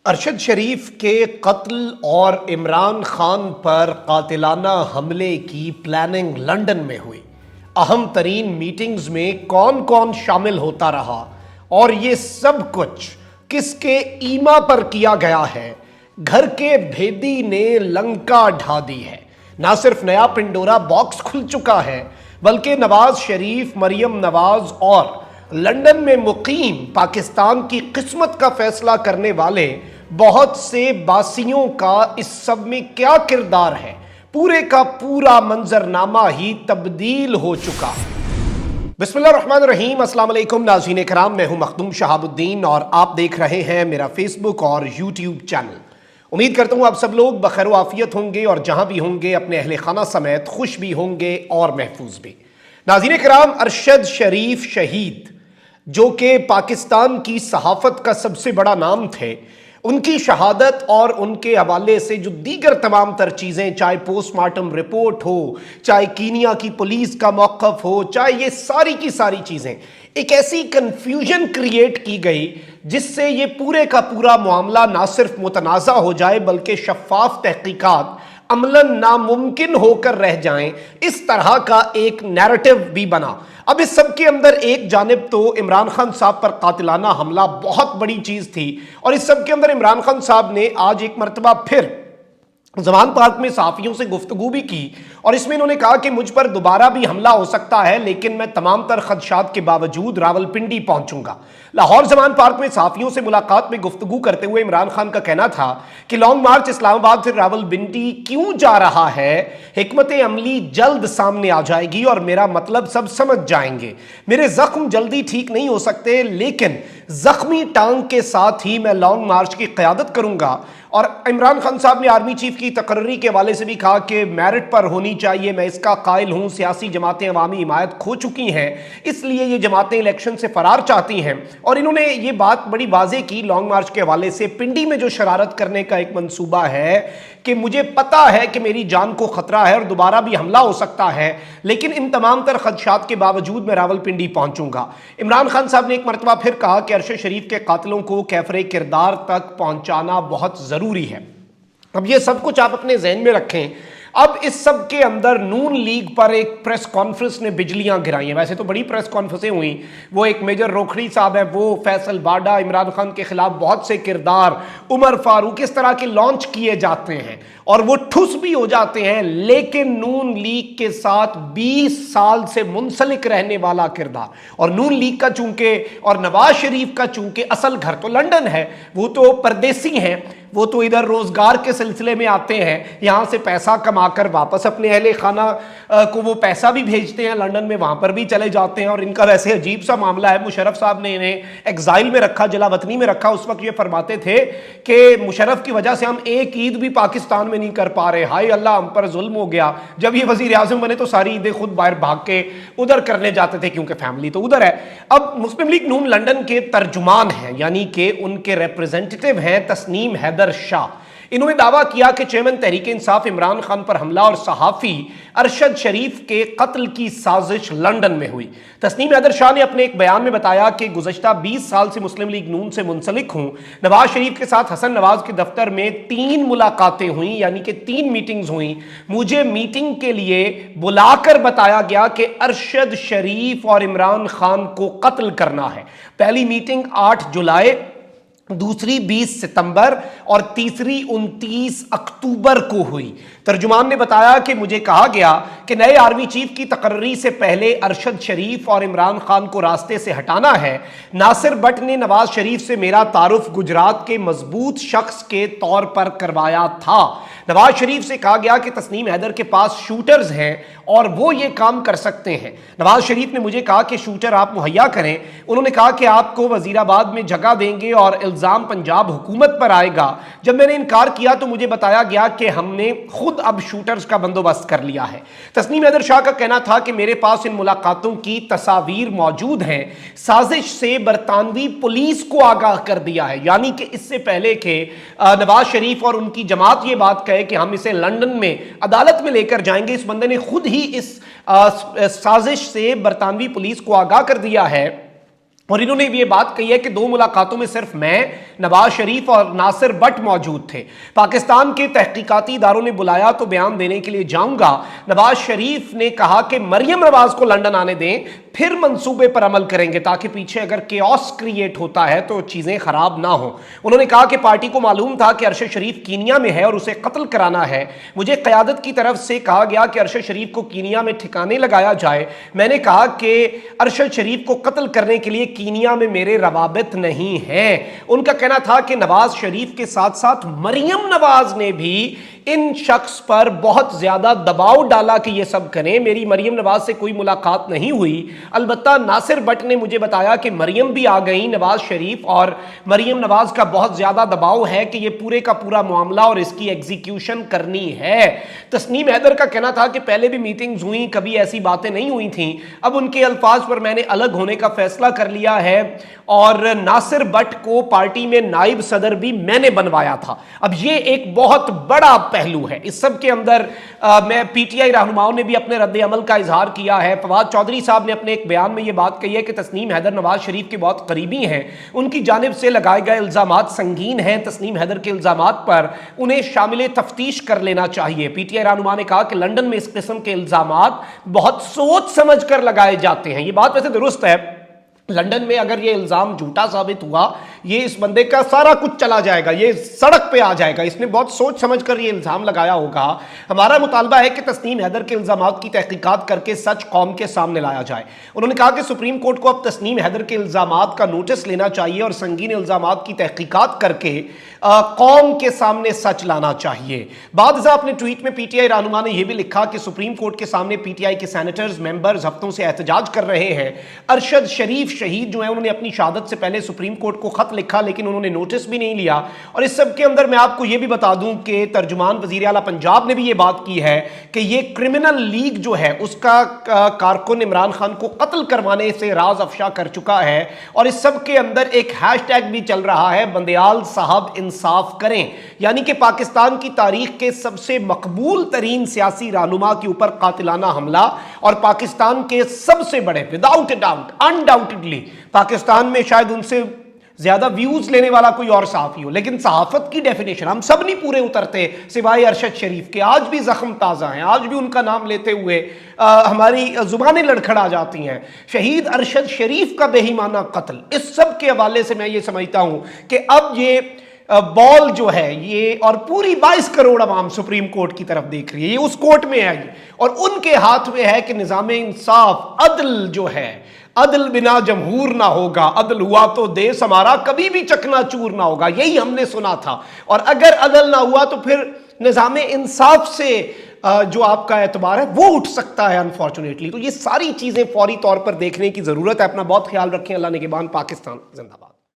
ارشد شریف کے قتل اور عمران خان پر قاتلانہ حملے کی پلاننگ لندن میں ہوئی۔ اہم ترین میٹنگز میں کون کون شامل ہوتا رہا اور یہ سب کچھ کس کے ایما پر کیا گیا ہے؟ گھر کے بھیدی نے لنکا ڈھا دی ہے۔ نہ صرف نیا پنڈورا باکس کھل چکا ہے بلکہ نواز شریف، مریم نواز اور لندن میں مقیم پاکستان کی قسمت کا فیصلہ کرنے والے بہت سے باسیوں کا اس سب میں کیا کردار ہے؟ پورے کا پورا منظرنامہ ہی تبدیل ہو چکا۔ بسم اللہ الرحمن الرحیم۔ السلام علیکم ناظرین کرام، میں ہوں مخدوم شہاب الدین اور آپ دیکھ رہے ہیں میرا فیس بک اور یوٹیوب چینل۔ امید کرتا ہوں آپ سب لوگ بخیر و عافیت ہوں گے اور جہاں بھی ہوں گے اپنے اہل خانہ سمیت خوش بھی ہوں گے اور محفوظ بھی۔ ناظرین کرام، ارشد شریف شہید جو کہ پاکستان کی صحافت کا سب سے بڑا نام تھے، ان کی شہادت اور ان کے حوالے سے جو دیگر تمام تر چیزیں، چاہے پوسٹ مارٹم رپورٹ ہو، چاہے کینیا کی پولیس کا موقف ہو، چاہے یہ ساری کی ساری چیزیں، ایک ایسی کنفیوژن کریٹ کی گئی جس سے یہ پورے کا پورا معاملہ نہ صرف متنازع ہو جائے بلکہ شفاف تحقیقات عملاً ناممکن ہو کر رہ جائیں، اس طرح کا ایک نیریٹو بھی بنا۔ اب اس سب کے اندر ایک جانب تو عمران خان صاحب پر قاتلانہ حملہ بہت بڑی چیز تھی، اور اس سب کے اندر عمران خان صاحب نے آج ایک مرتبہ پھر زمان پارک میں صحافیوں سے گفتگو بھی کی، اور اس میں انہوں نے کہا کہ مجھ پر دوبارہ بھی حملہ ہو سکتا ہے لیکن میں تمام تر خدشات کے باوجود راولپنڈی پہنچوں گا۔ لاہور زمان پارک میں صحافیوں سے ملاقات میں گفتگو کرتے ہوئے عمران خان کا کہنا تھا کہ لانگ مارچ اسلام آباد سے راولپنڈی کیوں جا رہا ہے، حکمت عملی جلد سامنے آ جائے گی اور میرا مطلب سب سمجھ جائیں گے۔ میرے زخم جلدی ٹھیک نہیں ہو سکتے لیکن زخمی ٹانگ کے ساتھ ہی میں لانگ مارچ کی قیادت کروں گا۔ اور عمران خان صاحب نے آرمی چیف کی تقرری کے حوالے سے بھی کہا کہ میرٹ پر ہونی چاہیے، میں اس کا قائل ہوں، سیاسی جماعتیں عوامی حمایت کھو چکی ہیں، اس لیے یہ جماعتیں الیکشن سے فرار چاہتی ہیں۔ اور انہوں نے یہ بات بڑی واضح کی لانگ مارچ کے حوالے سے، پنڈی میں جو شرارت کرنے کا ایک منصوبہ ہے کہ مجھے پتا ہے کہ میری جان کو خطرہ ہے اور دوبارہ بھی حملہ ہو سکتا ہے لیکن ان تمام تر خدشات کے باوجود میں راولپنڈی پہنچوں گا۔ عمران خان صاحب نے ایک مرتبہ پھر کہا کہ ارشد شریف کے قاتلوں کو کیفر کردار تک پہنچانا بہت ضروری ہے۔ اب یہ سب کچھ آپ اپنے ذہن میں رکھیں۔ اب اس سب کے اندر نون لیگ پر ایک پریس کانفرنس نے بجلیاں گرائی ہیں۔ ویسے تو بڑی پریس کانفرنسیں ہوئیں، وہ ایک میجر روکھڑی صاحب ہے، وہ فیصل باڈا، عمران خان کے خلاف بہت سے کردار، عمر فاروق، اس طرح کے لانچ کیے جاتے ہیں اور وہ ٹھس بھی ہو جاتے ہیں، لیکن نون لیگ کے ساتھ 20 سال سے منسلک رہنے والا کردار، اور نون لیگ کا چونکہ اور نواز شریف کا چونکہ اصل گھر تو لندن ہے، وہ تو پردیسی ہیں، وہ تو ادھر روزگار کے سلسلے میں آتے ہیں، یہاں سے پیسہ کما کر واپس اپنے اہل خانہ کو وہ پیسہ بھی بھیجتے ہیں لندن میں، وہاں پر بھی چلے جاتے ہیں۔ اور ان کا ویسے عجیب سا معاملہ ہے، مشرف صاحب نے انہیں ایگزائل میں رکھا، جلا وطنی میں رکھا۔ اس وقت یہ فرماتے تھے کہ مشرف کی وجہ سے ہم ایک عید بھی پاکستان میں نہیں کر پا رہے، ہائے اللہ ہم پر ظلم ہو گیا۔ جب یہ وزیر اعظم بنے تو ساری عیدیں خود باہر بھاگ کے ادھر کرنے جاتے تھے کیونکہ فیملی تو ادھر ہے۔ اب مسلم لیگ نون لندن کے ترجمان ہیں، یعنی کہ ان کے ریپریزنٹیٹیو ہیں تسنیم حیدر شاہ، انہوں نے دعویٰ کیا کہ چیئرمین تحریک انصاف عمران خان پر حملہ اور صحافی ارشد شریف کے قتل کی سازش لندن میں ہوئی۔ تسنیم حیدر شاہ نے اپنے ایک بیان میں بتایا کہ گزشتہ 20 سال سے مسلم لیگ نون سے منسلک ہوں، نواز شریف کے ساتھ حسن نواز کے دفتر میں 3 ملاقاتیں ہوئیں، یعنی کہ 3 میٹنگز ہوئیں۔ مجھے میٹنگ کے لیے بلا کر بتایا گیا کہ ارشد شریف اور عمران خان کو قتل کرنا ہے۔ پہلی میٹنگ 8 جولائی، دوسری 20 ستمبر اور تیسری 29 اکتوبر کو ہوئی۔ ترجمان نے بتایا کہ مجھے کہا گیا کہ نئے آرمی چیف کی تقرری سے پہلے ارشد شریف اور عمران خان کو راستے سے ہٹانا ہے۔ ناصر بٹ نے نواز شریف سے میرا تعارف گجرات کے مضبوط شخص کے طور پر کروایا تھا۔ نواز شریف سے کہا گیا کہ تسنیم حیدر کے پاس شوٹرز ہیں اور وہ یہ کام کر سکتے ہیں۔ نواز شریف نے مجھے کہا کہ شوٹر آپ مہیا کریں، انہوں نے کہا کہ آپ کو وزیر آباد میں جگہ دیں گے اور الزام پنجاب حکومت پر آئے گا۔ جب میں نے انکار کیا تو مجھے بتایا گیا کہ ہم نے خود اب شوٹرز کا بندوبست کر لیا ہے۔ تسنیم حیدر شاہ کا کہنا تھا کہ میرے پاس ان ملاقاتوں کی تصاویر موجود ہیں، سازش سے برطانوی پولیس کو آگاہ کر دیا ہے، یعنی کہ اس سے پہلے کہ نواز شریف اور ان کی جماعت یہ بات کہے کہ ہم اسے لندن میں عدالت میں لے کر جائیں گے، اس بندے نے خود ہی اس سازش سے برطانوی پولیس کو آگاہ کر دیا ہے اور انہوں نے بھی یہ بات کہی ہے کہ 2 ملاقاتوں میں صرف میں، نواز شریف اور ناصر بٹ موجود تھے۔ پاکستان کے تحقیقاتی اداروں نے بلایا تو بیان دینے کے لیے جاؤں گا۔ نواز شریف نے کہا کہ مریم نواز کو لندن آنے دیں، پھر منصوبے پر عمل کریں گے، تاکہ پیچھے اگر کیوس کریٹ ہوتا ہے تو چیزیں خراب نہ ہوں۔ انہوں نے کہا کہ پارٹی کو معلوم تھا کہ ارشد شریف کینیا میں ہے اور اسے قتل کرانا ہے۔ مجھے قیادت کی طرف سے کہا گیا کہ ارشد شریف کو کینیا میں ٹھکانے لگایا جائے۔ میں نے کہا کہ ارشد شریف کو قتل کرنے کے لیے کینیا میں میرے روابط نہیں ہیں۔ ان کا کہنا تھا کہ نواز شریف کے ساتھ ساتھ مریم نواز نے بھی ان شخص پر بہت زیادہ دباؤ ڈالا کہ یہ سب کریں۔ میری مریم نواز سے کوئی ملاقات نہیں ہوئی، البتہ ناصر بٹ نے مجھے بتایا کہ مریم بھی آ گئی، نواز شریف اور مریم نواز کا بہت زیادہ دباؤ ہے کہ یہ پورے کا پورا معاملہ اور اس کی ایگزیکیوشن کرنی ہے۔ تسنیم حیدر کا کہنا تھا کہ پہلے بھی میٹنگز ہوئیں، کبھی ایسی باتیں نہیں ہوئی تھیں، اب ان کے الفاظ پر میں نے الگ ہونے کا فیصلہ کر لیا ہے، اور ناصر بٹ کو پارٹی میں نائب صدر بھی میں نے بنوایا تھا۔ اب یہ ایک بہت بڑا پہلو ہے اس سب کے اندر۔ میں پی ٹی آئی رہنماؤں نے بھی اپنے رد عمل کا اظہار کیا ہے۔ فواد چودھری صاحب نے اپنے ایک بیان میں یہ بات کہی ہے کہ تسنیم حیدر نواز شریف کے بہت قریبی ہیں، ان کی جانب سے لگائے گئے الزامات سنگین ہیں، تسنیم حیدر کے الزامات پر انہیں شامل تفتیش کر لینا چاہیے۔ پی ٹی آئی رہنما نے کہا کہ لندن میں اس قسم کے الزامات بہت سوچ سمجھ کر لگائے جاتے ہیں۔ یہ بات ویسے درست ہے، لندن میں اگر یہ الزام جھوٹا ثابت ہوا، یہ اس بندے کا سارا کچھ چلا جائے گا، یہ سڑک پہ آ جائے گا، اس نے بہت سوچ سمجھ کر یہ الزام لگایا ہوگا۔ ہمارا مطالبہ ہے کہ تسنیم حیدر کے الزامات کی تحقیقات کر کے سچ قوم کے سامنے لایا جائے۔ انہوں نے کہا کہ سپریم کورٹ کو اب تسنیم حیدر کے الزامات کا نوٹس لینا چاہیے اور سنگین الزامات کی تحقیقات کر کے قوم کے سامنے سچ لانا چاہیے۔ بعد ازاں اپنے ٹویٹ میں پی ٹی آئی رہنما نے یہ بھی لکھا کہ سپریم کورٹ کے سامنے پی ٹی آئی کے سینیٹرز ممبرز ہفتوں سے احتجاج کر رہے ہیں۔ ارشد شریف شہید جو ہیں انہوں نے اپنی شہادت سے پہلے سپریم کورٹ کو خط لکھا، لیکن انہوں نے نوٹس بھی نہیں لیا۔ اور اس سب کے اندر میں آپ کو یہ بھی بتا دوں کہ ترجمان وزیر اعلیٰ پنجاب نے بھی یہ بات کی ہے کہ یہ کرمنل لیگ جو ہے اس کا کارکن عمران خان کو قتل کروانے سے راز افشا کر چکا ہے، اور اس سب کے اندر ایک ہیش ٹیگ بھی چل رہا ہے، بندیال صاحب انصاف کریں، یعنی کہ پاکستان کی تاریخ کے سب سے مقبول ترین سیاسی رہنما کے اوپر قاتلانہ حملہ، اور پاکستان کے سب سے بڑے without a doubt undoubtedly Pakistan میں شاید ان سے زیادہ ویوز لینے والا کوئی اور صحافی ہو، لیکن صحافت کی ڈیفینیشن ہم سب نہیں پورے اترتے سوائے ارشد شریف کے۔ آج بھی زخم تازہ ہیں، آج بھی ان کا نام لیتے ہوئے ہماری زبانیں لڑکھڑا جاتی ہیں۔ شہید ارشد شریف کا بے ایمانہ قتل، اس سب کے حوالے سے میں یہ سمجھتا ہوں کہ اب یہ بال جو ہے یہ، اور پوری 22 کروڑ عوام سپریم کورٹ کی طرف دیکھ رہی ہے، یہ اس کورٹ میں ہے اور ان کے ہاتھ میں ہے کہ نظام انصاف، عدل جو ہے، عدل بنا جمہور نہ ہوگا، عدل ہوا تو دیس ہمارا کبھی بھی چکنا چور نہ ہوگا، یہی ہم نے سنا تھا۔ اور اگر عدل نہ ہوا تو پھر نظام انصاف سے جو آپ کا اعتبار ہے وہ اٹھ سکتا ہے انفارچونیٹلی۔ تو یہ ساری چیزیں فوری طور پر دیکھنے کی ضرورت ہے۔ اپنا بہت خیال رکھیں، اللہ نگہبان۔ پاکستان زندہ باد۔